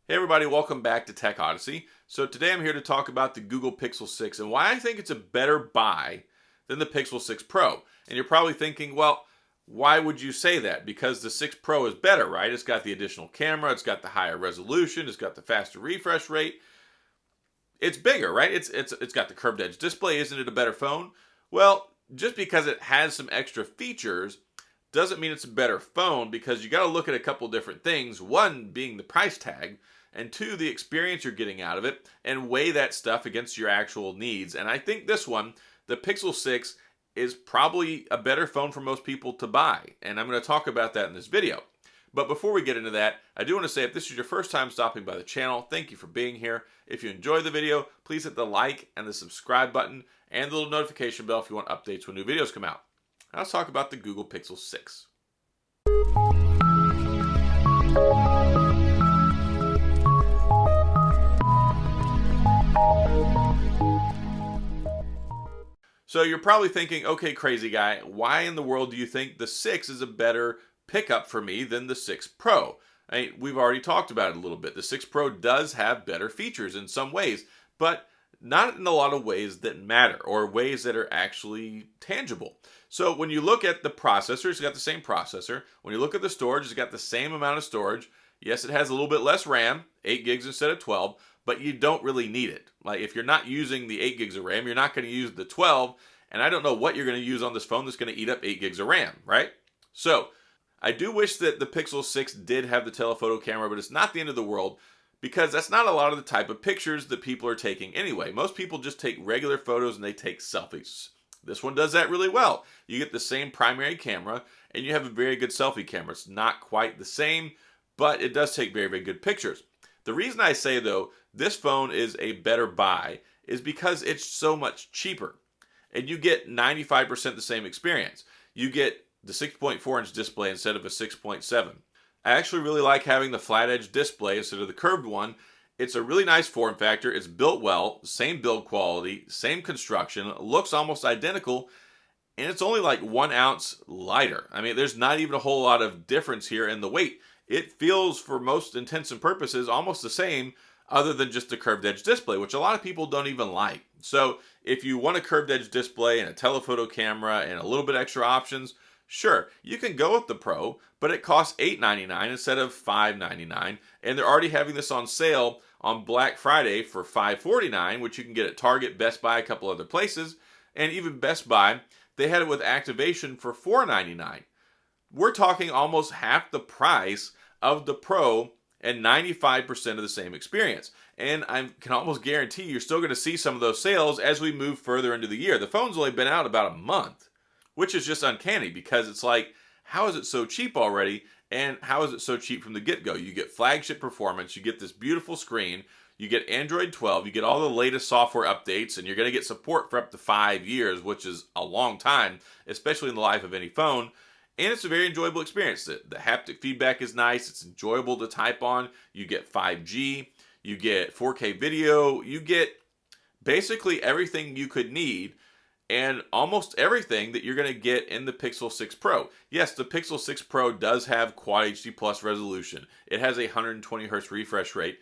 Hey everybody, welcome back to TechOdyssey. So today I'm here to talk about the Google Pixel 6 and why I think it's a better buy than the Pixel 6 Pro. And you're probably thinking, well, why would you say that? Because the 6 Pro is better, right? It's got the additional camera, it's got the higher resolution, it's got the faster refresh rate. It's bigger, right? It's got the curved edge display. Isn't it a better phone? Well, just because it has some extra features doesn't mean it's a better phone, because you got to look at a couple different things. One being the price tag, and two, the experience you're getting out of it, and weigh that stuff against your actual needs. And I think this one, the Pixel 6, is probably a better phone for most people to buy. And I'm going to talk about that in this video. But before we get into that, I do want to say, if this is your first time stopping by the channel, thank you for being here. If you enjoyed the video, please hit the like and the subscribe button and the little notification bell if you want updates when new videos come out. Now let's talk about the Google Pixel 6. So you're probably thinking, okay, crazy guy, why in the world do you think the 6 is a better pickup for me than the 6 Pro? I mean, we've already talked about it a little bit. The 6 Pro does have better features in some ways, but not in a lot of ways that matter, or ways that are actually tangible. So when you look at the processor, it's got the same processor. When you look at the storage, it's got the same amount of storage. Yes, it has a little bit less RAM, 8 gigs instead of 12, but you don't really need it. Like, if you're not using the 8 gigs of RAM, you're not going to use the 12, and I don't know what you're going to use on this phone that's going to eat up 8 gigs of RAM, right? So I do wish that the Pixel 6 did have the telephoto camera, but it's not the end of the world, because that's not a lot of the type of pictures that people are taking anyway. Most people just take regular photos and they take selfies. This one does that really well. You get the same primary camera and you have a very good selfie camera. It's not quite the same, but it does take very, very good pictures. The reason I say, though, this phone is a better buy is because it's so much cheaper. And you get 95% the same experience. You get the 6.4-inch display instead of a 6.7. I actually really like having the flat edge display instead of the curved one. It's a really nice form factor. It's built well, same build quality, same construction, looks almost identical, and it's only like 1 ounce lighter. I mean, there's not even a whole lot of difference here in the weight. It feels, for most intents and purposes, almost the same, other than just the curved edge display, which a lot of people don't even like. So if you want a curved edge display and a telephoto camera and a little bit extra options, sure, you can go with the Pro, but it costs $8.99 instead of $5.99, and they're already having this on sale on Black Friday for $5.49, which you can get at Target, Best Buy, a couple other places, and even Best Buy, they had it with activation for $4.99. We're talking almost half the price of the Pro and 95% of the same experience. And I can almost guarantee you're still going to see some of those sales as we move further into the year. The phone's only been out about a month, which is just uncanny, because it's like, how is it so cheap already? And how is it so cheap from the get-go? You get flagship performance, you get this beautiful screen, you get Android 12, you get all the latest software updates, and you're going to get support for up to 5 years, which is a long time, especially in the life of any phone. And it's a very enjoyable experience. The haptic feedback is nice. It's enjoyable to type on. You get 5G. You get 4K video. You get basically everything you could need, and almost everything that you're going to get in the Pixel 6 Pro. Yes, the Pixel 6 Pro does have Quad HD Plus resolution. It has a 120 Hz refresh rate.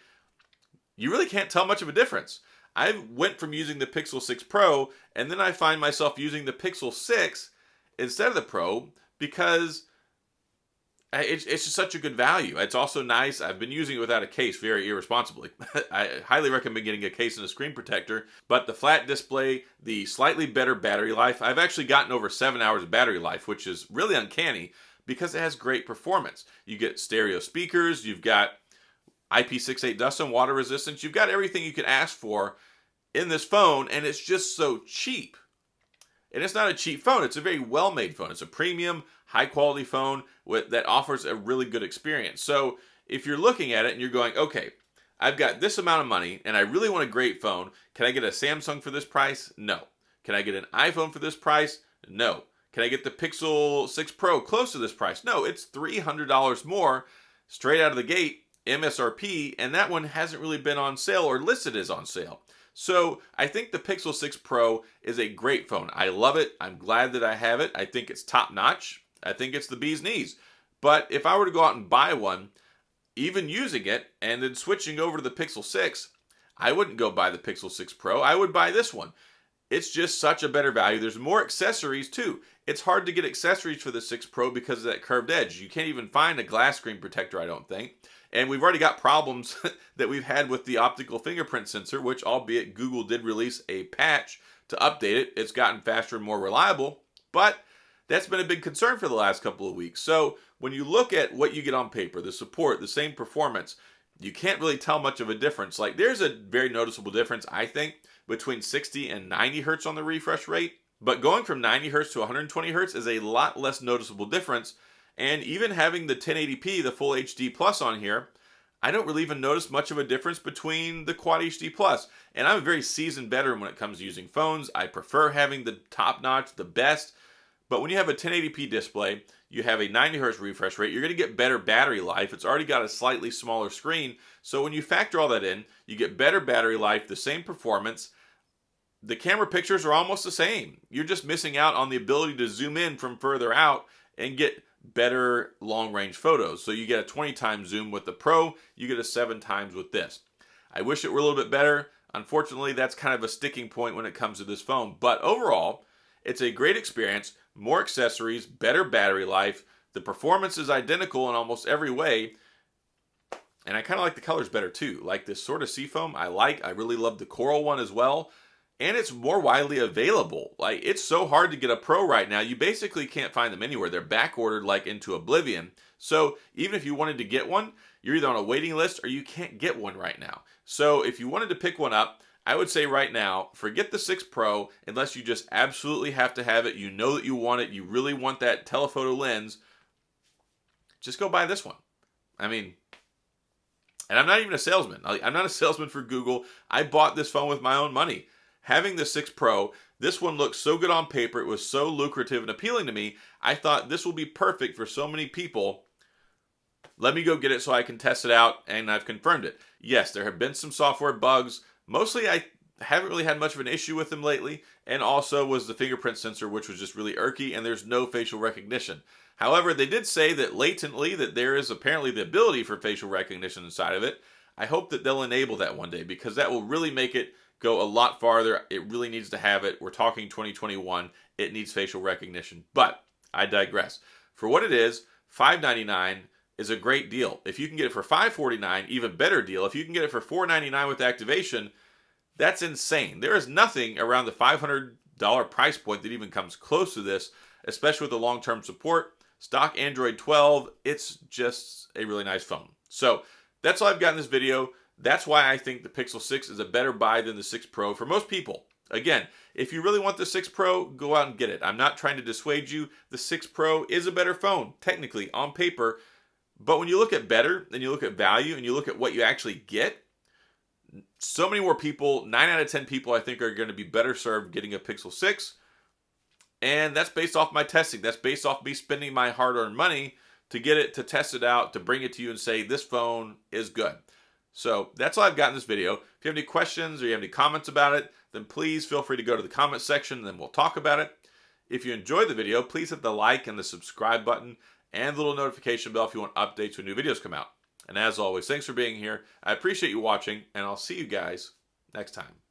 You really can't tell much of a difference. I went from using the Pixel 6 Pro, and then I find myself using the Pixel 6 instead of the Pro, because it's just such a good value. It's also nice. I've been using it without a case very irresponsibly. I highly recommend getting a case and a screen protector. But the flat display, the slightly better battery life, I've actually gotten over 7 hours of battery life, which is really uncanny because it has great performance. You get stereo speakers, you've got IP68 dust and water resistance, you've got everything you could ask for in this phone, and it's just so cheap. And it's not a cheap phone. It's a very well-made phone. It's a premium, high-quality phone that offers a really good experience. So if you're looking at it and you're going, okay, I've got this amount of money and I really want a great phone. Can I get a Samsung for this price? No. Can I get an iPhone for this price? No. Can I get the Pixel 6 Pro close to this price? No, it's $300 more straight out of the gate, MSRP, and that one hasn't really been on sale or listed as on sale. So I think the Pixel 6 Pro is a great phone. I love it. I'm glad that I have it. I think it's top notch. I think it's the bee's knees. But if I were to go out and buy one, even using it and then switching over to the Pixel 6, I wouldn't go buy the Pixel 6 Pro. I would buy this one. It's just such a better value. There's more accessories too. It's hard to get accessories for the 6 Pro because of that curved edge. You can't even find a glass screen protector, I don't think. And we've already got problems that we've had with the optical fingerprint sensor, which albeit Google did release a patch to update it. It's gotten faster and more reliable, but that's been a big concern for the last couple of weeks. So when you look at what you get on paper, the support, the same performance, you can't really tell much of a difference. Like there's a very noticeable difference, I think, between 60 and 90 hertz on the refresh rate. But going from 90 hertz to 120 hertz is a lot less noticeable difference. And even having the 1080p, the full HD plus on here, I don't really even notice much of a difference between the Quad HD plus. And I'm a very seasoned veteran when it comes to using phones. I prefer having the top notch, the best. But when you have a 1080p display, you have a 90 hertz refresh rate, you're going to get better battery life. It's already got a slightly smaller screen. So when you factor all that in, you get better battery life, the same performance. The camera pictures are almost the same. You're just missing out on the ability to zoom in from further out and get better long-range photos. So you get a 20 times zoom with the Pro, you get a 7 times with this. I wish it were a little bit better. Unfortunately, that's kind of a sticking point when it comes to this phone. But overall, it's a great experience, more accessories, better battery life. The performance is identical in almost every way. And I kind of like the colors better too. Like this sort of seafoam, I really love the coral one as well. And it's more widely available. Like it's so hard to get a Pro right now. You basically can't find them anywhere. They're back ordered like into oblivion. So even if you wanted to get one, you're either on a waiting list or you can't get one right now. So if you wanted to pick one up, I would say right now, forget the 6 Pro unless you just absolutely have to have it. You know that you want it. You really want that telephoto lens. Just go buy this one. I mean, and I'm not even a salesman. I'm not a salesman for Google. I bought this phone with my own money. Having the 6 Pro, this one looks so good on paper. It was so lucrative and appealing to me. I thought this will be perfect for so many people. Let me go get it so I can test it out, and I've confirmed it. Yes, there have been some software bugs. Mostly, I haven't really had much of an issue with them lately, and also was the fingerprint sensor, which was just really irky, and there's no facial recognition. However, they did say that latently that there is apparently the ability for facial recognition inside of it. I hope that they'll enable that one day, because that will really make it go a lot farther. It really needs to have it. We're talking 2021. It needs facial recognition. But I digress. For what it is, $599 is a great deal. If you can get it for $549, even better deal. If you can get it for $499 with activation, that's insane. There is nothing around the $500 price point that even comes close to this, especially with the long-term support. Stock Android 12, it's just a really nice phone. So that's all I've got in this video. That's why I think the Pixel 6 is a better buy than the 6 Pro for most people. Again, if you really want the 6 Pro, go out and get it. I'm not trying to dissuade you. The 6 Pro is a better phone, technically, on paper. But when you look at better, and you look at value, and you look at what you actually get, so many more people, 9 out of 10 people, I think, are going to be better served getting a Pixel 6. And that's based off my testing. That's based off me spending my hard-earned money to get it, to test it out, to bring it to you and say, this phone is good. So that's all I've got in this video. If you have any questions or you have any comments about it, then please feel free to go to the comment section and then we'll talk about it. If you enjoyed the video, please hit the like and the subscribe button and the little notification bell if you want updates when new videos come out. And as always, thanks for being here. I appreciate you watching, and I'll see you guys next time.